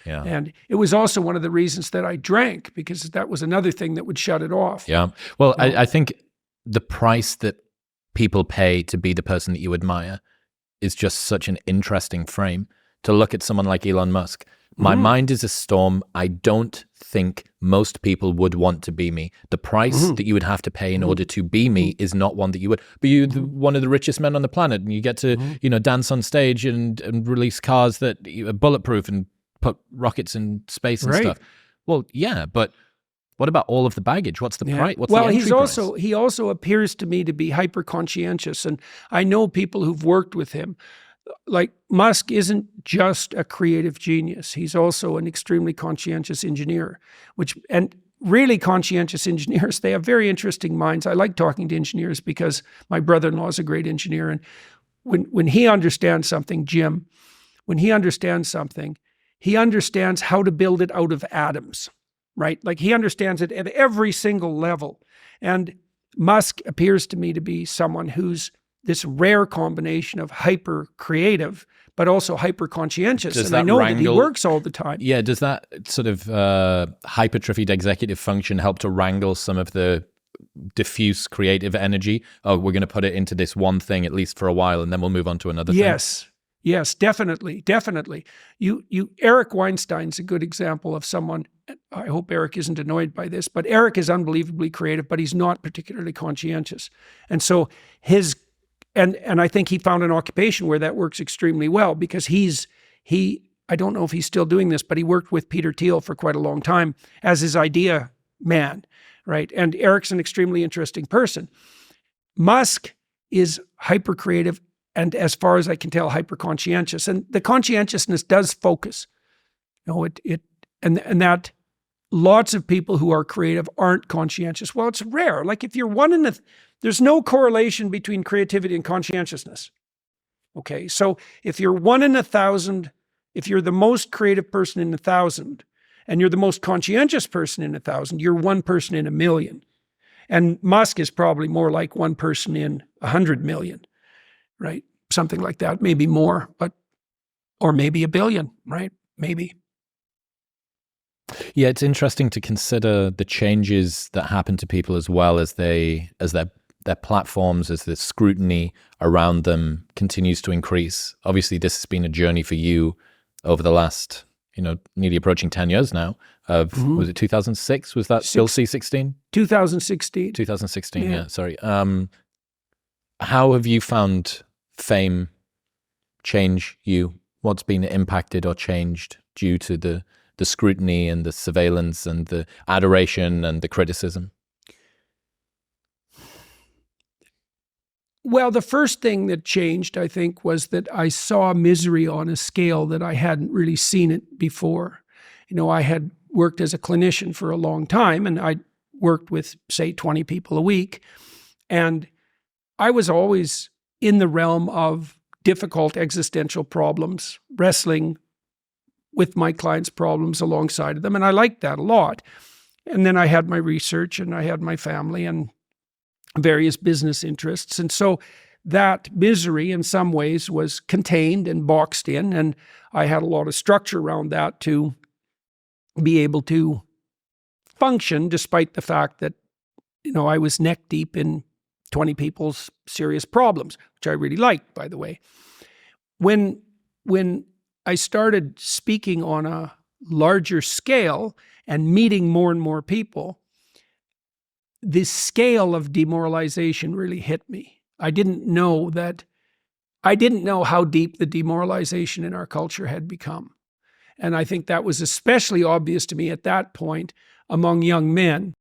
Yeah. And it was also one of the reasons that I drank, because that was another thing that would shut it off. Yeah. Well, I think the price that people pay to be the person that you admire is just such an interesting frame. To look at someone like Elon Musk, my mind is a storm. I don't think most people would want to be me. The price that you would have to pay in order to be me is not one that you would. But you're one of the richest men on the planet, and you get to, dance on stage and release cars that are bulletproof and put rockets in space and stuff. Well, yeah, but what about all of the baggage? What's the price? What's the entry price? He also appears to me to be hyper conscientious, and I know people who've worked with him. Like, Musk isn't just a creative genius. He's also an extremely conscientious engineer, and really conscientious engineers, they have very interesting minds. I like talking to engineers because my brother-in-law is a great engineer. And when he understands something, Jim, when he understands something, he understands how to build it out of atoms, right? Like, he understands it at every single level. And Musk appears to me to be someone who's this rare combination of hyper creative, but also hyper conscientious. And I know that he works all the time. Yeah. Does that sort of hypertrophied executive function help to wrangle some of the diffuse creative energy? Oh, we're going to put it into this one thing, at least for a while, and then we'll move on to another thing. Yes, definitely. Eric Weinstein's a good example of someone. I hope Eric isn't annoyed by this, but Eric is unbelievably creative, but he's not particularly conscientious. And so and I think he found an occupation where that works extremely well, because I don't know if he's still doing this, but he worked with Peter Thiel for quite a long time as his idea man, right? And Eric's an extremely interesting person. Musk is hyper creative, and as far as I can tell, hyper conscientious. And the conscientiousness does focus. And that lots of people who are creative aren't conscientious. Well, it's rare. Like, if you're there's no correlation between creativity and conscientiousness. Okay, so if you're 1 in 1,000, if you're the most creative person in 1,000, and you're the most conscientious person in 1,000, you're one person in 1,000,000. And Musk is probably more like one person in 100 million, right? Something like that, maybe more, or maybe 1 billion, right? Maybe. Yeah, it's interesting to consider the changes that happen to people as well as their platforms, as the scrutiny around them continues to increase. Obviously, this has been a journey for you over the last, nearly approaching 10 years now. Was it 2006? Was that still C16? 2016. 2016, yeah, sorry. How have you found fame change you? What's been impacted or changed due to the scrutiny and the surveillance and the adoration and the criticism? Well, the first thing that changed, I think, was that I saw misery on a scale that I hadn't really seen it before. I had worked as a clinician for a long time, and I worked with, say, 20 people a week. And I was always in the realm of difficult existential problems, wrestling with my clients' problems alongside of them. And I liked that a lot. And then I had my research, and I had my family and various business interests. And so that misery in some ways was contained and boxed in. And I had a lot of structure around that to be able to function, despite the fact that, I was neck deep in 20 people's serious problems, which I really liked, by the way. When I started speaking on a larger scale and meeting more and more people, the scale of demoralization really hit me. I didn't know how deep the demoralization in our culture had become. And I think that was especially obvious to me at that point among young men.